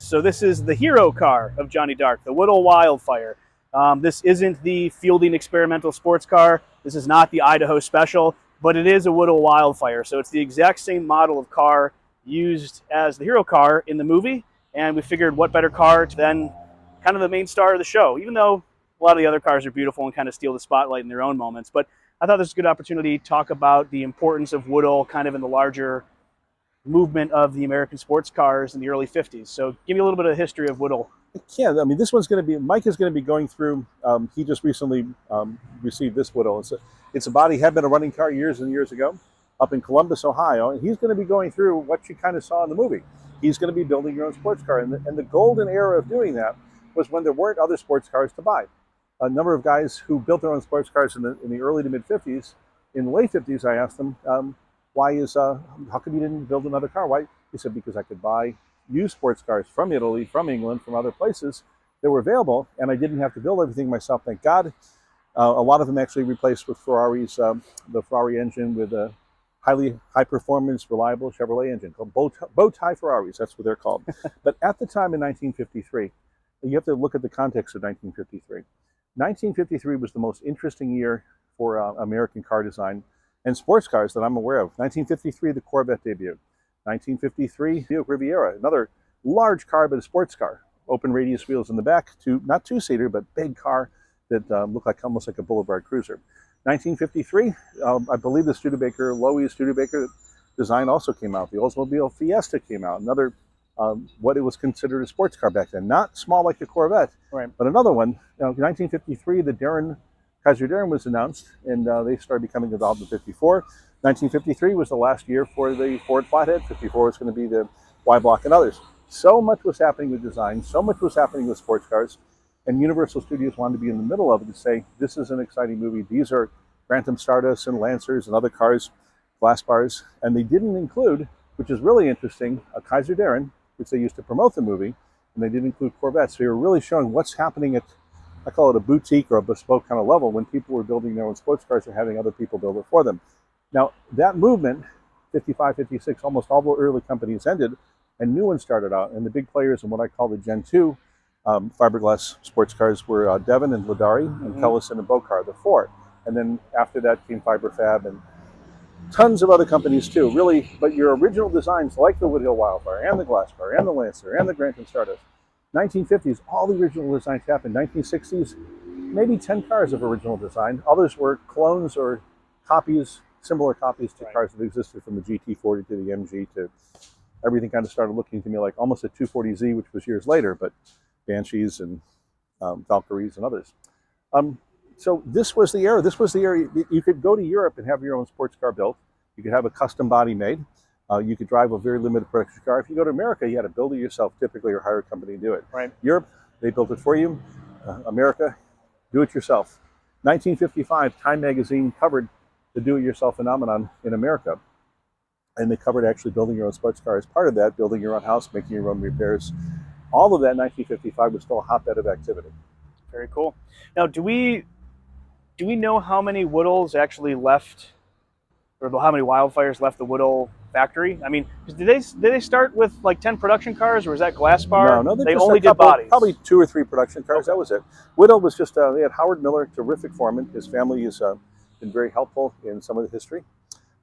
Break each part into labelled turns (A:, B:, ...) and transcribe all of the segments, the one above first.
A: So this is the hero car of Johnny Dark, the Woodhill Wildfire. This isn't the fielding experimental sports car. This is not the Idaho Special, but it is a Woodhill Wildfire. So it's the exact same model of car used as the hero car in the movie. And we figured what better car than kind of the main star of the show, even though a lot of the other cars are beautiful and kind of steal the spotlight in their own moments. But I thought this was a good opportunity to talk about the importance of Woodhill kind of in the larger movement of the American sports cars in the early 50s. So give me a little bit of the history of Woodhill.
B: Yeah, I mean, this one's going to be, Mike is going to be going through, he just recently received this Woodhill. It's a body, had been a running car years and years ago up in Columbus, Ohio, and he's going to be going through what you kind of saw in the movie. He's going to be building your own sports car, and the golden era of doing that was when there weren't other sports cars to buy. A number of guys who built their own sports cars in the early to mid 50s, in the late 50s, I asked them, how come you didn't build another car? Why? He said, because I could buy used sports cars from Italy, from England, from other places that were available, and I didn't have to build everything myself, thank God. A lot of them actually replaced with Ferraris, the Ferrari engine with a high performance, reliable Chevrolet engine called bow tie Ferraris, that's what they're called. But at the time in 1953, you have to look at the context of 1953. 1953 was the most interesting year for American car design and sports cars that I'm aware of. 1953, the Corvette debuted. 1953, Buick Riviera, another large car, but a sports car. Open radius wheels in the back, not two-seater, but big car that looked like almost like a boulevard cruiser. 1953, I believe the Studebaker, Loewy Studebaker design also came out. The Oldsmobile Fiesta came out, another what it was considered a sports car back then. Not small like the Corvette,
A: right,
B: but another one. In 1953, the Kaiser Darren was announced, and they started becoming involved in 54. 1953 was the last year for the Ford Flathead. 54 was going to be the Y-Block and others. So much was happening with design, so much was happening with sports cars, and Universal Studios wanted to be in the middle of it to say, this is an exciting movie. These are Grantham Stardust and Lancers and other cars, Glasspars, and they didn't include, which is really interesting, a Kaiser Darren, which they used to promote the movie, and they didn't include Corvettes. So they were really showing what's happening at, I call it a boutique or a bespoke kind of level, when people were building their own sports cars and having other people build it for them. Now, that movement, 55, 56, almost all the early companies ended, and new ones started out. And the big players in what I call the Gen 2 fiberglass sports cars were Devon and Ladari, and Kellison and Bocar, the four. And then after that came Fiberfab and tons of other companies too, really. But your original designs, like the Woodhill Wildfire and the Glasspar and the Lancer and the Grantham Stardust, 1950s, all the original designs happened. 1960s, maybe 10 cars of original design. Others were clones or copies, similar copies to cars that existed, from the GT40 to the MG to everything. Kind of started looking to me like almost a 240Z, which was years later, but Banshees and Valkyries and others. So this was the era. This was the era. You could go to Europe and have your own sports car built. You could have a custom body made. You could drive a very limited production car. If you go to America, you had to build it yourself, typically, or hire a company to do it.
A: Right.
B: Europe, they built it for you. America, do it yourself. 1955, Time magazine covered the do-it-yourself phenomenon in America. And they covered actually building your own sports car as part of that, building your own house, making your own repairs. All of that in 1955 was still a hotbed of activity.
A: Very cool. Now, do we know how many Woodhills actually left, or how many Wildfires left the Woodhill factory? I mean, did they start with like 10 production cars, or was that Glasspar?
B: No,
A: they only did bodies.
B: Probably 2 or 3 production cars. Okay. That was it. Woodhill was just, they had Howard Miller, terrific foreman. His family has been very helpful in some of the history.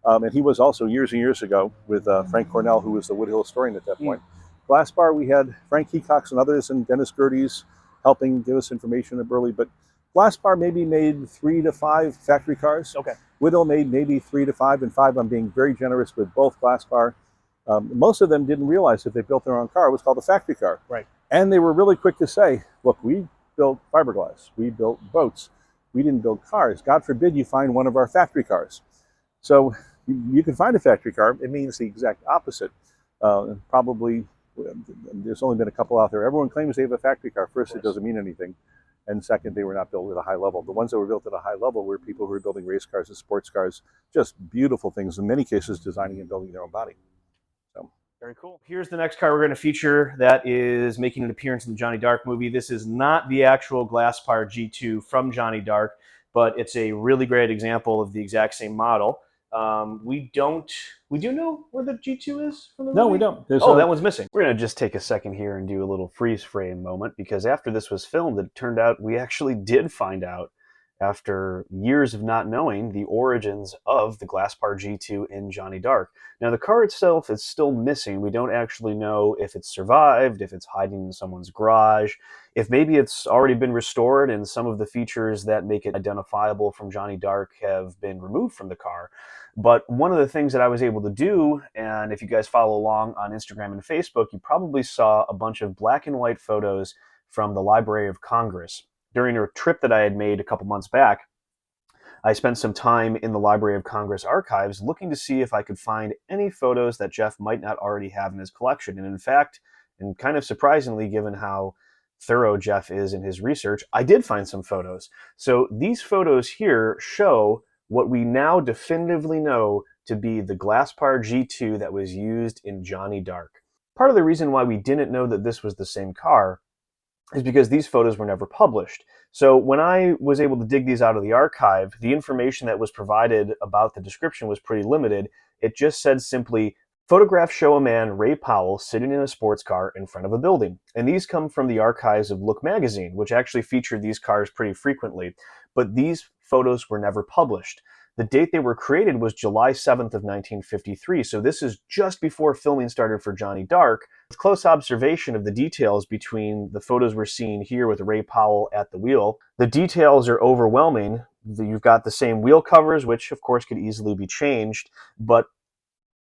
B: And he was also years and years ago with Frank Cornell, who was the Woodhill historian at that point. Glasspar, we had Frank Hecox and others, and Dennis Gerdes helping give us information early. But Glasspar maybe made 3 to 5 factory cars.
A: Okay.
B: Woodhill made maybe 3 to 5, and 5, I'm being very generous with both Glasspar. Most of them didn't realize that they built their own car. It was called a factory car.
A: Right.
B: And they were really quick to say, look, we built fiberglass. We built boats. We didn't build cars. God forbid you find one of our factory cars. So you can find a factory car. It means the exact opposite. Probably, there's only been a couple out there. Everyone claims they have a factory car. First, it doesn't mean anything. And second, they were not built at a high level. The ones that were built at a high level were people who were building race cars and sports cars, just beautiful things, in many cases designing and building their own body. So
A: very cool. Here's the next car we're going to feature that is making an appearance in the Johnny Dark movie. This is not the actual Glasspar G2 from Johnny Dark, but it's a really great example of the exact same model. We do know where the G2 is from the
B: No,
A: movie?
B: we don't.
A: That one's missing. We're going to just take a second here and do a little freeze frame moment, because after this was filmed, it turned out we actually did find out, after years of not knowing, the origins of the Glasspar G2 in Johnny Dark. Now, the car itself is still missing. We don't actually know if it's survived, if it's hiding in someone's garage, if maybe it's already been restored and some of the features that make it identifiable from Johnny Dark have been removed from the car. But one of the things that I was able to do, and if you guys follow along on Instagram and Facebook, you probably saw a bunch of black and white photos from the Library of Congress. During a trip that I had made a couple months back, I spent some time in the Library of Congress archives looking to see if I could find any photos that Geoff might not already have in his collection. And in fact, and kind of surprisingly, given how thorough Geoff is in his research, I did find some photos. So these photos here show what we now definitively know to be the Glasspar G2 that was used in Johnny Dark. Part of the reason why we didn't know that this was the same car is because these photos were never published. So when I was able to dig these out of the archive, the information that was provided about the description was pretty limited. It just said simply, photographs show a man, Ray Powell, sitting in a sports car in front of a building. And these come from the archives of Look magazine, which actually featured these cars pretty frequently. But these photos were never published. The date they were created was July 7th of 1953, so this is just before filming started for Johnny Dark. With close observation of the details between the photos we're seeing here with Ray Powell at the wheel, the details are overwhelming. You've got the same wheel covers, which of course could easily be changed, but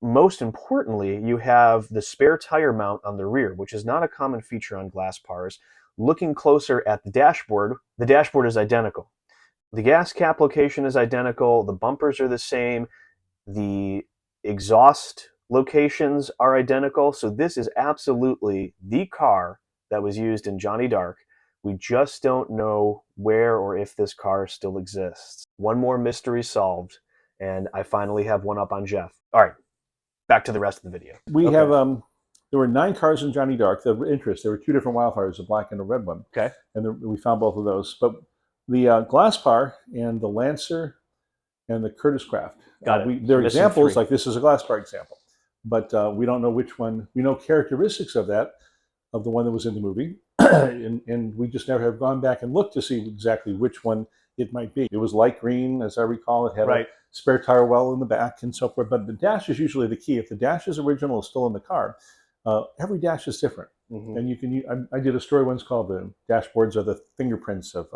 A: most importantly, you have the spare tire mount on the rear, which is not a common feature on Glasspars. Looking closer at the dashboard is identical. The gas cap location is identical, the bumpers are the same, the exhaust locations are identical, so this is absolutely the car that was used in Johnny Dark. We just don't know where or if this car still exists. One more mystery solved, and I finally have one up on Geoff. All right, back to the rest of the video.
B: We have, there were 9 cars in Johnny Dark. The interest, there were 2 different wildfires, a black and a red one.
A: Okay.
B: And we found both of those. But the Glasspar and the Lancer and the Curtis Craft.
A: Got it.
B: They're examples, like this is a Glasspar example. But we don't know which one. We know characteristics of that, of the one that was in the movie. and we just never have gone back and looked to see exactly which one it might be. It was light green, as I recall. It had a spare tire well in the back and so forth. But the dash is usually the key. If the dash is original, is still in the car, every dash is different. And you can. I did a story once called "The Dashboards Are the Fingerprints of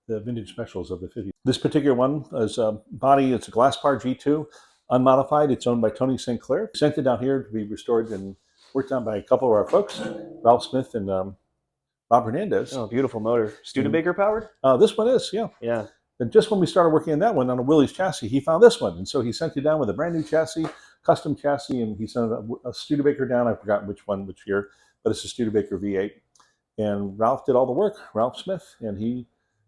B: the Vintage Specials of the 50s." This particular one is a body. It's a Glasspar G2, unmodified. It's owned by Tony St. Clair. Sent it down here to be restored and worked on by a couple of our folks, Ralph Smith and Rob Hernandez.
A: Oh, beautiful motor. Studebaker powered?
B: This one is, yeah.
A: Yeah.
B: And just when we started working on that one, on a Willys chassis, he found this one. And so he sent it down with a brand new chassis, custom chassis, and he sent a Studebaker down. I've forgotten which year, but it's a Studebaker V8. And Ralph did all the work, Ralph Smith, and he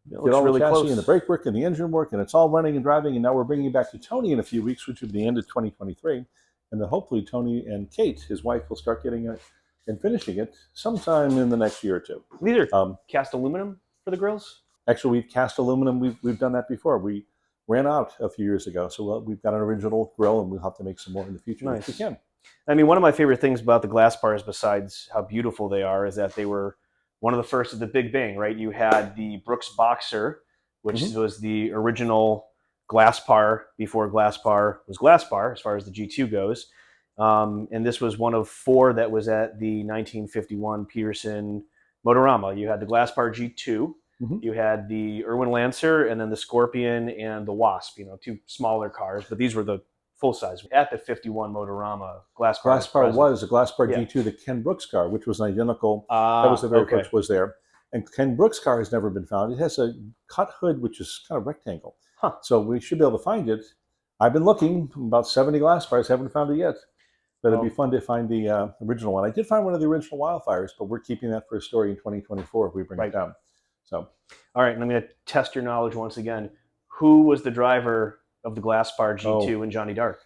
B: did all the chassis and the brake work and the engine work, and it's all running and driving. And now we're bringing it back to Tony in a few weeks, which will be the end of 2023. And then hopefully Tony and Kate, his wife, will start getting it and finishing it sometime in the next year or two.
A: These are cast aluminum for the grills?
B: Actually, we've cast aluminum. We've done that before. We ran out a few years ago, so we've got an original grill, and we'll have to make some more in the future if we can.
A: I mean, one of my favorite things about the Glasspars, besides how beautiful they are, is that they were one of the first of the Big Bang, right? You had the Brooks Boxer, which was the original Glasspar before Glasspar was Glasspar, as far as the G2 goes. And this was one of 4 that was at the 1951 Peterson Motorama. You had the Glasspar G2, you had the Irwin Lancer, and then the Scorpion and the Wasp, 2 smaller cars, but these were the full size. At the 51 Motorama, Glasspar
B: was a Glasspar G2, the Ken Brooks car, which was an identical, that was the very first was there. And Ken Brooks' car has never been found. It has a cut hood, which is kind of rectangle. So we should be able to find it. I've been looking, about 70 Glasspars, haven't found it yet. But it'd be fun to find the original one. I did find one of the original Wildfires, but we're keeping that for a story in 2024 if we bring it down. So,
A: all right, and I'm going to test your knowledge once again. Who was the driver of the Glasspar G2 in Johnny Dark?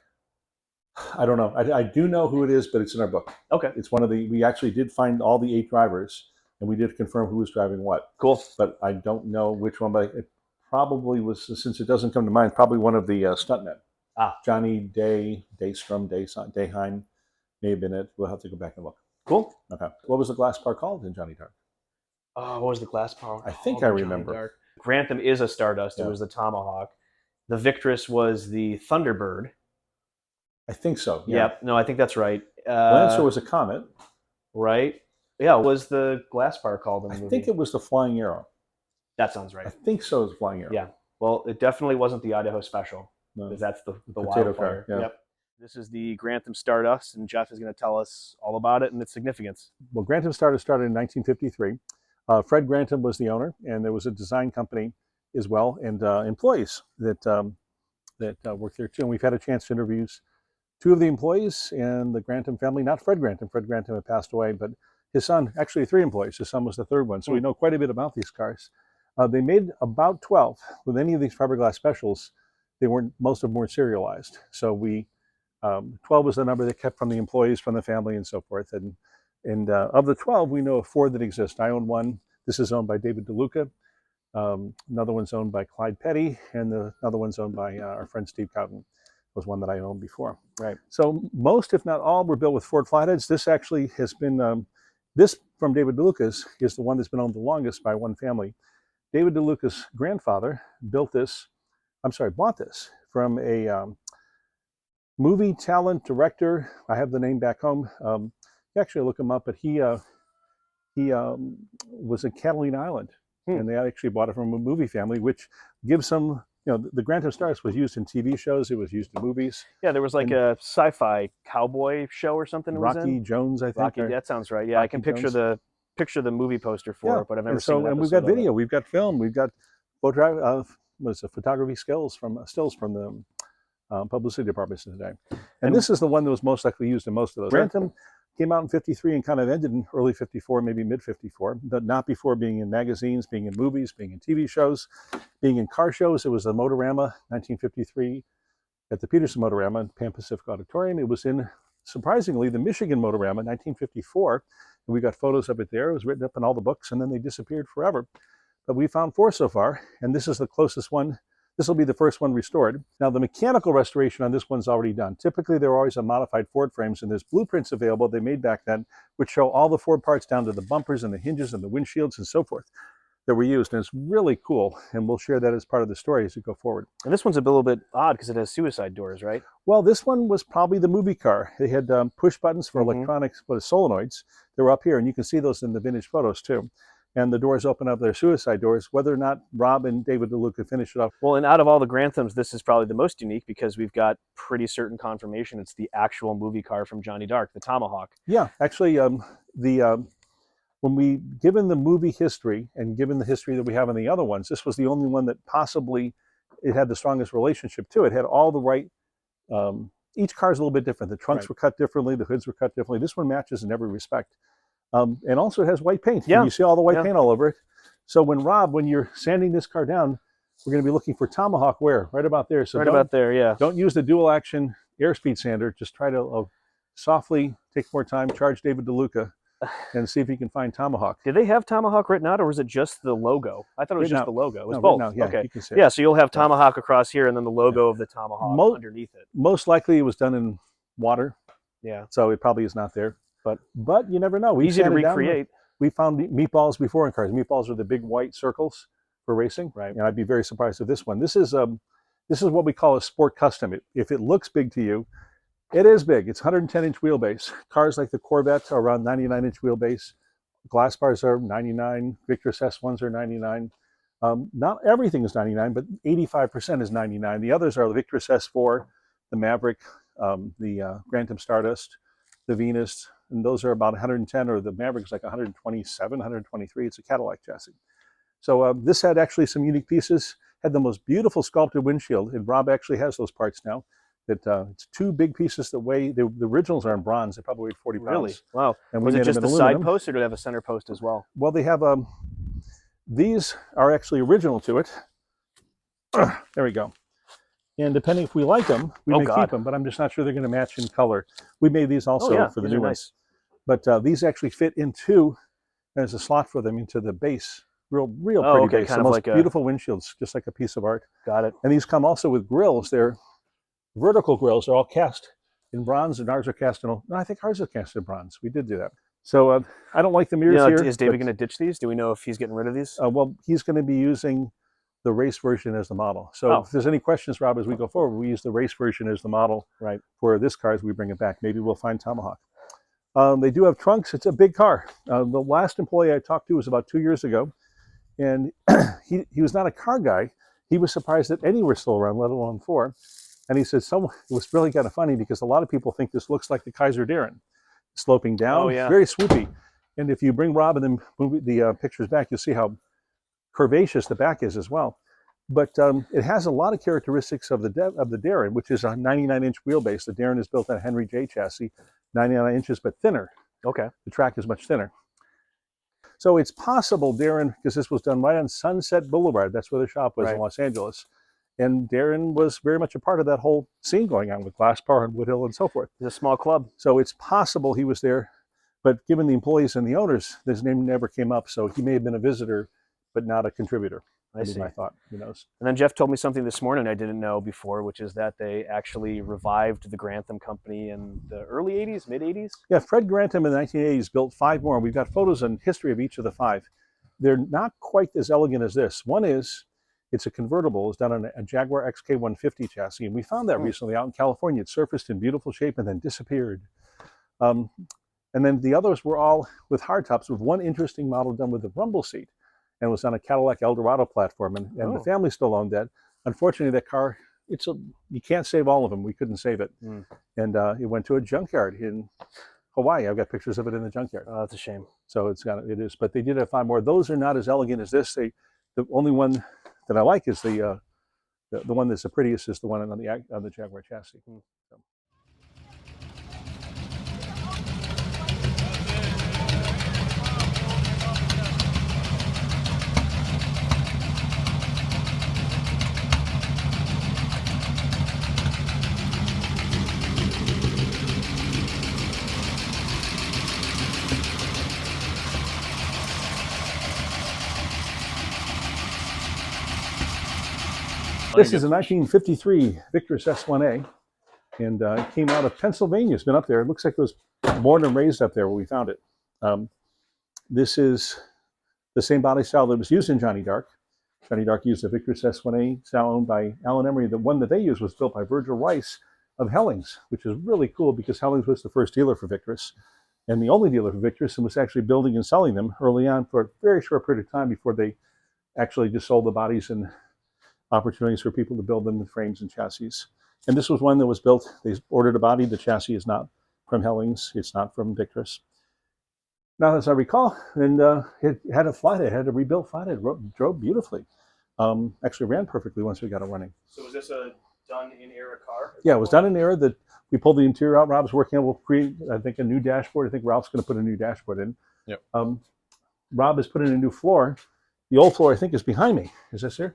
B: I don't know. I do know who it is, but it's in our book.
A: Okay.
B: It's one of the, we actually did find all the 8 drivers, and we did confirm who was driving what.
A: Cool.
B: But I don't know which one, but it probably was, since it doesn't come to mind, probably one of the stuntmen.
A: Ah,
B: Johnny Daystrom, Dayheim may have been it. We'll have to go back and look.
A: cool.
B: Okay. What was the Glasspar called in Johnny Dark?
A: Oh, what was the Glasspar
B: I think
A: called
B: I
A: in Johnny
B: remember.
A: Dark? Grantham is a Stardust. It
B: Yeah.
A: was the Tomahawk. The Victress was the Thunderbird.
B: I think so. Yeah.
A: Yep. No, I think that's right.
B: Lancer was a Comet.
A: Right. Yeah. What was the Glasspar called in the
B: I
A: movie?
B: think it was the Flying Arrow.
A: That sounds
B: I
A: right.
B: think so. It was Flying Arrow.
A: Yeah. Well, it definitely wasn't the Idaho Special,
B: No.
A: because that's the
B: Potato
A: wildfire.
B: car, yeah.
A: Yep. This is the Grantham Stardust, and Geoff is going to tell us all about it and its significance.
B: Well, Grantham Stardust started in 1953. Fred Grantham was the owner, and there was a design company as well, and employees that worked there too. And we've had a chance to interview two of the employees and the Grantham family, not Fred Grantham. Fred Grantham had passed away, but his son, actually three employees. His son was the third one. So we know quite a bit about these cars. They made about 12. With any of these fiberglass specials, most of them weren't serialized. So 12 was the number they kept from the employees, from the family, and so forth. And of the 12, we know of 4 that exist. I own one. This is owned by David DeLuca. Another one's owned by Clyde Petty, and another one's owned by our friend Steve Cowden. Was one that I owned before.
A: Right.
B: So most, if not all, were built with Ford flatheads. This actually has been, this from David DeLuca's is the one that's been owned the longest by one family. David DeLuca's grandfather bought this from a movie talent director. I have the name back home. Actually look him up, but he was in Catalina Island, and they actually bought it from a movie family, which gives some. You know, the Grantham Stardust was used in TV shows. It was used in movies.
A: Yeah, there was like a sci-fi cowboy show or something.
B: Rocky Jones, I think.
A: Rocky, that sounds right. Yeah, Rocky I can picture the movie poster for it, but I've never seen it.
B: And we've got video, we've got film, we've got photography stills from the publicity departments today. And this is the one that was most likely used in most of those. Grantham came out in 53 and kind of ended in early 54, maybe mid 54, but not before being in magazines, being in movies, being in TV shows, being in car shows. It was the Motorama, 1953, at the Peterson Motorama in Pan Pacific Auditorium. It was in, surprisingly, the Michigan Motorama, 1954. And we got photos of it there. It was written up in all the books, and then they disappeared forever. But we found 4 so far, and this is the closest one. This will be the first one restored. Now, the mechanical restoration on this one's already done. Typically, there are always modified Ford frames, and there's blueprints available they made back then, which show all the Ford parts down to the bumpers and the hinges and the windshields and so forth that were used. And it's really cool, and we'll share that as part of the story as we go forward.
A: And this one's a little bit odd because it has suicide doors, right?
B: Well, this one was probably the movie car. They had push buttons for electronics, solenoids. They were up here, and you can see those in the vintage photos too. And the doors open up, their suicide doors. Whether or not Rob and David DeLuca finish it off.
A: Well, and out of all the Granthams, this is probably the most unique because we've got pretty certain confirmation it's the actual movie car from Johnny Dark, the Tomahawk.
B: Yeah, actually, when we, given the movie history and given the history that we have in the other ones, this was the only one that possibly it had the strongest relationship to. It had all the right, each car is a little bit different. The trunks were cut differently, the hoods were cut differently. This one matches in every respect. And also it has white paint. Yeah. You see all the white paint all over it. So when you're sanding this car down, we're going to be looking for Tomahawk wear right about there. So
A: right about there, yeah.
B: Don't use the dual action airspeed sander. Just try to softly take more time, charge David DeLuca, and see if you can find Tomahawk.
A: Did they have Tomahawk written out, or was it just the logo? I thought it was just the logo. It was both.
B: Yeah,
A: okay.
B: You can see it.
A: Yeah, so you'll have Tomahawk across here and then the logo of the Tomahawk underneath it.
B: Most likely it was done in water.
A: Yeah.
B: So it probably is not there. But you never know.
A: Easy to recreate.
B: We found meatballs before in cars. Meatballs are the big white circles for racing.
A: Right.
B: And I'd be very surprised if this one. This is what we call a sport custom. If it looks big to you, it is big. It's 110-inch wheelbase. Cars like the Corvette are around 99-inch wheelbase. Glasspars are 99. Victress S1s are 99. Not everything is 99, but 85% is 99. The others are the Victress S4, the Maverick, the Grantham Stardust, the Venus, and those are about 110, or the Maverick's like 127, 123. It's a Cadillac chassis. So this had actually some unique pieces, had the most beautiful sculpted windshield, and Rob actually has those parts now. It's 2 big pieces that weigh, the originals are in bronze, they probably weighed 40 pounds.
A: Really? Wow.
B: And
A: was it just the side post, or do they have a center post as well?
B: Well, they have, these are actually original to it. There we go. And depending if we like them, we may keep them, but I'm just not sure they're going to match in color. We made these also for the new ones. But these actually fit into, there's a slot for them into the base. Real pretty base. The most beautiful windshields, just like a piece of art.
A: Got it.
B: And these come also with grills. They're vertical grills are all cast in bronze, and ours are cast in, no, I think ours is cast in bronze. We did do that. So I don't like the mirrors here.
A: Is David going to ditch these? Do we know if he's getting rid of these?
B: Well, he's going to be using the race version as the model. So if there's any questions, Rob, as we go forward, we use the race version as the model for this car as we bring it back. Maybe we'll find Tomahawk. They do have trunks. It's a big car. The last employee I talked to was about 2 years ago, and he was not a car guy. He was surprised that any were still around, let alone 4. And he said, it was really kind of funny because a lot of people think this looks like the Kaiser Darren, sloping down, very swoopy. And if you bring Rob and then move the pictures back, you'll see how curvaceous the back is as well. But it has a lot of characteristics of the Darren, which is a 99-inch wheelbase. The Darren is built on a Henry J chassis, 99 inches, but thinner.
A: Okay.
B: The track is much thinner. So it's possible Darren, because this was done right on Sunset Boulevard, that's where the shop was in Los Angeles. And Darren was very much a part of that whole scene going on with Glasspar and Woodhill and so forth.
A: It's a small club.
B: So it's possible he was there, but given the employees and the owners, his name never came up. So he may have been a visitor, but not a contributor.
A: I see.
B: My thought, who knows?
A: And then Geoff told me something this morning I didn't know before, which is that they actually revived the Grantham company in the early 80s, mid 80s?
B: Yeah, Fred Grantham in the 1980s built 5 more. We've got photos and history of each of the 5. They're not quite as elegant as this. One is, it's a convertible. It's done on a Jaguar XK150 chassis. And we found that recently out in California. It surfaced in beautiful shape and then disappeared. And then the others were all with hardtops, with one interesting model done with a rumble seat. And was on a Cadillac Eldorado platform. And the family still owned that. Unfortunately, that car, you can't save all of them. We couldn't save it. And it went to a junkyard in Hawaii. I've got pictures of it in the junkyard.
A: Oh, that's a shame.
B: So it is. But they did have 5 more. Those are not as elegant as this. The only one that I like is the one that's the prettiest is the one on the Jaguar chassis. So. This is a 1953 Victorus S1A, and it came out of Pennsylvania. It's been up there. It looks like it was born and raised up there where we found it. This is the same body style that was used in Johnny Dark. Johnny Dark used a Victress S1A style owned by Alan Emery. The one that they used was built by Virgil Rice of Hellings, which is really cool because Hellings was the first dealer for Victress and the only dealer for Victress, and was actually building and selling them early on for a very short period of time before they actually just sold the bodies and opportunities for people to build them with frames and chassis. And this was one that was built, they ordered a body. The chassis is not from Hellings, it's not from Victress. Now, as I recall, and it had a flathead, had a rebuilt flathead, drove beautifully. Actually ran perfectly once we got it running.
A: So was this a done-in-era car?
B: Yeah, it was done in era. That we pulled the interior out. Rob's working on, we'll create, I think, a new dashboard. I think Ralph's going to put a new dashboard in.
C: Yep.
B: Rob has put in a new floor. The old floor, I think, is behind me. Is this here?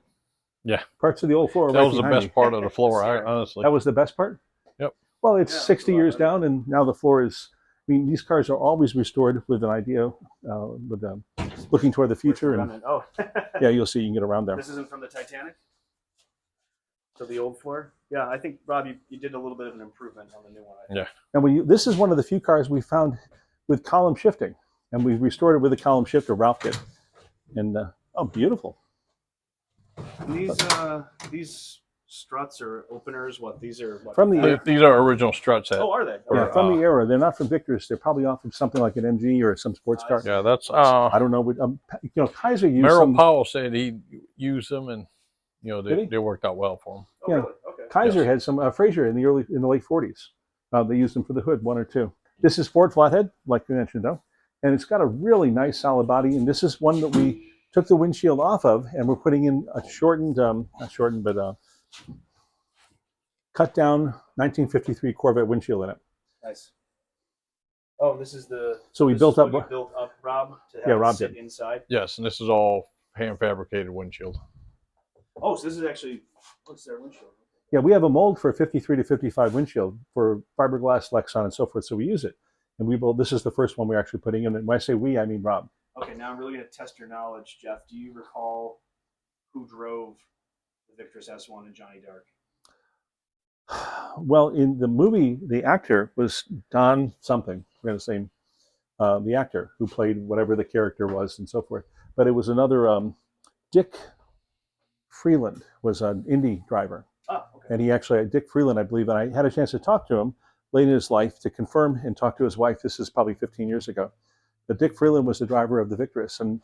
C: Yeah.
B: Parts of the old floor.
C: That was the best part of the floor, honestly.
B: That was the best part?
C: Yep.
B: Well, it's 60 years down, and now the floor is, I mean, these cars are always restored with an idea, with looking toward the future. And
A: oh.
B: Yeah, you'll see, you can get around there.
A: This isn't from the Titanic? To the old floor? Yeah, I think, Rob, you did a little bit of an improvement on the new one.
C: Yeah.
B: And this is one of the few cars we found with column shifting, and we restored it with a column shifter, Ralph did. And, oh, beautiful.
A: And these struts or openers, these are what?
B: From the
C: These are original struts.
A: Oh, are they?
B: Yeah, from the era. They're not from Victor's. They're probably off of something like an MG or some sports car.
C: Yeah, that's
B: I don't know. You know, Kaiser used
C: Merrill Powell said he used them, and you know they worked out well for him.
A: Oh,
B: yeah,
A: really? Okay.
B: Kaiser had some Frazier in the late 40s. They used them for the hood, 1 or 2. This is Ford flathead, like you mentioned, though, and it's got a really nice solid body. And this is one that we took the windshield off of, and we're putting in a shortened, not shortened, but cut down 1953 Corvette windshield in it.
A: Nice. Oh, this is the.
B: So we built up
A: Rob to have
B: Rob
A: sit
B: did.
A: inside.
C: Yes, and this is all hand fabricated windshield.
A: Oh, so this is actually what's their windshield?
B: Yeah, we have a mold for a 53 to 55 windshield for fiberglass, Lexan, and so forth. So we use it, and we built. This is the first one we're actually putting in. And when I say we, I mean Rob.
A: Okay, now I'm really going to test your knowledge, Geoff. Do you recall who drove the Victress S1 and Johnny Dark?
B: Well, in the movie, the actor was Don something. We're going to say the actor who played whatever the character was and so forth. But it was another Dick Freeland was an Indy driver.
A: Oh, okay.
B: And he actually, Dick Freeland, I believe, and I had a chance to talk to him late in his life to confirm and talk to his wife. This is probably 15 years ago. But Dick Freeland was the driver of the Victress, and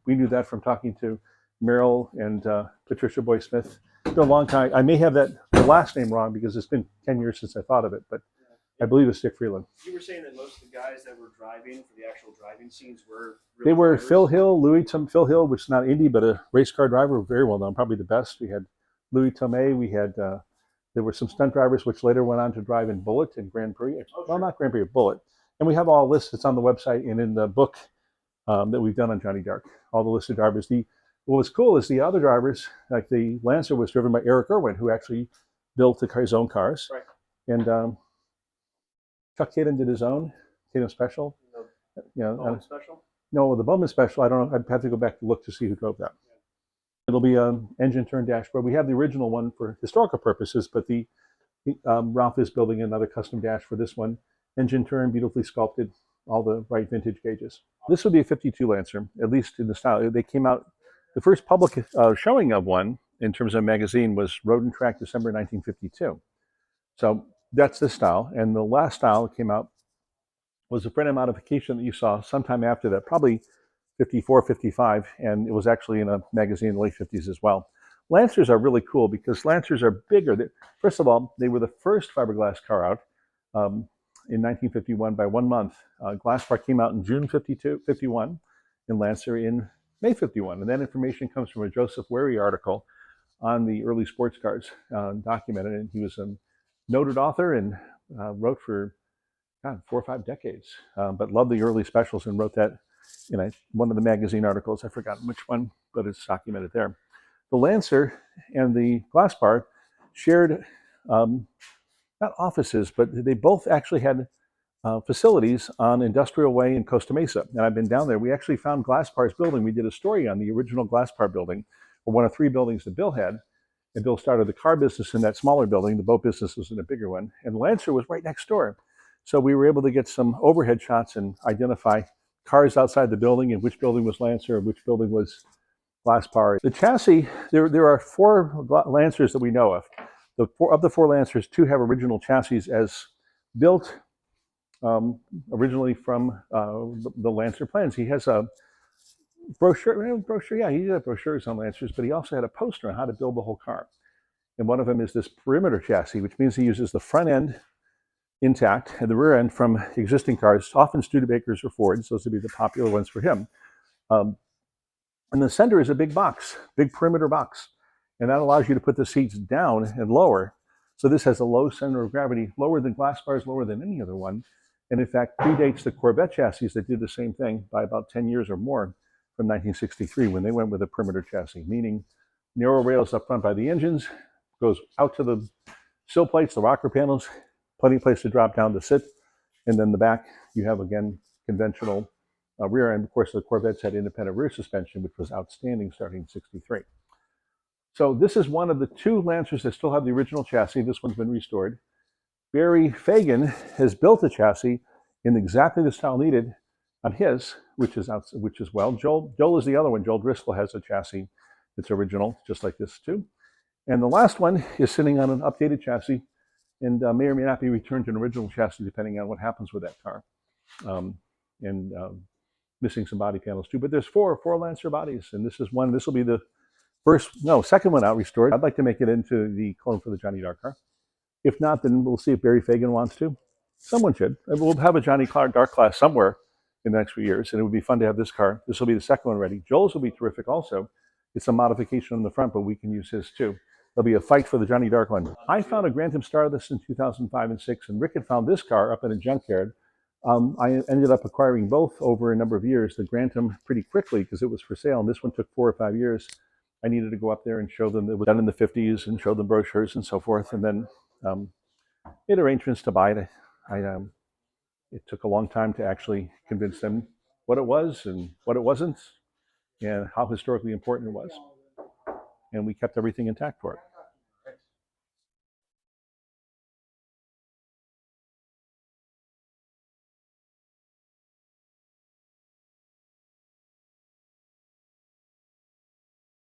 B: we knew that from talking to Merrill and Patricia Boy Smith. It's been a long time. I may have the last name wrong because it's been 10 years since I thought of it, but I believe it's Dick Freeland.
A: You were saying that most of the guys that were driving for the actual driving scenes were
B: they were
A: drivers?
B: Phil Hill, Phil Hill, which is not Indy, but a race car driver, very well known, probably the best. We had Louis Tomei. We had there were some stunt drivers which later went on to drive in Bullitt and Grand Prix. Well, not Grand Prix, Bullitt. And we have all lists. It's on the website and in the book that we've done on Johnny Dark. All the listed drivers. What was cool is the other drivers, like the Lancer was driven by Eric Irwin, who actually built his own cars.
A: Right.
B: And Chuck Tatum did his own Tatum Special.
A: Bowman Special?
B: No, the Bowman Special, I don't know. I'd have to go back to look to see who drove that. Yeah. It'll be an engine turn dashboard. We have the original one for historical purposes, but Ralph is building another custom dash for this one. Engine turn, beautifully sculpted, all the right vintage gauges. This would be a 52 Lancer, at least in the style. They came out, the first public showing of one in terms of a magazine was Road and Track, December 1952. So that's the style. And the last style that came out was a Frenham modification that you saw sometime after that, probably 54, 55, and it was actually in a magazine in the late 50s as well. Lancers are really cool because Lancers are bigger. First of all, they were the first fiberglass car out in 1951 by 1 month. Glasspar came out in June 51, and Lancer in May 51. And that information comes from a Joseph Wary article on the early sports cars documented. And he was a noted author and wrote for 4 or 5 decades, but loved the early specials and wrote that in one of the magazine articles. I've forgotten which one, but it's documented there. The Lancer and the Glasspar shared not offices, but they both actually had facilities on Industrial Way in Costa Mesa. And I've been down there. We actually found Glasspar's building. We did a story on the original Glasspar building, or one of 3 buildings that Bill had. And Bill started the car business in that smaller building. The boat business was in a bigger one. And the Lancer was right next door. So we were able to get some overhead shots and identify cars outside the building and which building was Lancer and which building was Glasspar. The chassis, there are 4 Lancers that we know of. Of the 4 Lancers, 2 have original chassis as built originally from the Lancer plans. He has a brochure, yeah, he had brochures on Lancers, but he also had a poster on how to build the whole car. And one of them is this perimeter chassis, which means he uses the front end intact and the rear end from existing cars, often Studebakers or Fords. Those would be the popular ones for him. And the center is a big box, big perimeter box. And that allows you to put the seats down and lower. So this has a low center of gravity, lower than Glaspar's, lower than any other one. And in fact, predates the Corvette chassis that did the same thing by about 10 years or more from 1963 when they went with a perimeter chassis, meaning narrow rails up front by the engines, goes out to the sill plates, the rocker panels, plenty of place to drop down to sit. And then the back, you have, again, conventional rear end. Of course, the Corvettes had independent rear suspension, which was outstanding starting in 63. So this is one of the 2 Lancers that still have the original chassis. This one's been restored. Barry Fagan has built a chassis in exactly the style needed on his, which is well. Joel is the other one. Joel Driscoll has a chassis that's original, just like this too. And the last one is sitting on an updated chassis and may or may not be returned to an original chassis depending on what happens with that car. Missing some body panels too. But there's four Lancer bodies, and this is one. This will be the second one out restored. I'd like to make it into the clone for the Johnny Dark car. If not, then we'll see if Barry Fagan wants to. Someone should. We'll have a Johnny Dark class somewhere in the next few years, and it would be fun to have this car. This will be the second one ready. Joel's will be terrific also. It's a modification on the front, but we can use his too. There'll be a fight for the Johnny Dark one. I found a Grantham Stardust in 2005 and 6, and Rick had found this car up in a junkyard. I ended up acquiring both over a number of years. The Grantham pretty quickly because it was for sale, and this one took 4 or 5 years. I needed to go up there and show them it was done in the 50s and show them brochures and so forth, and then made arrangements to buy it. It took a long time to actually convince them what it was and what it wasn't and how historically important it was. And we kept everything intact for it.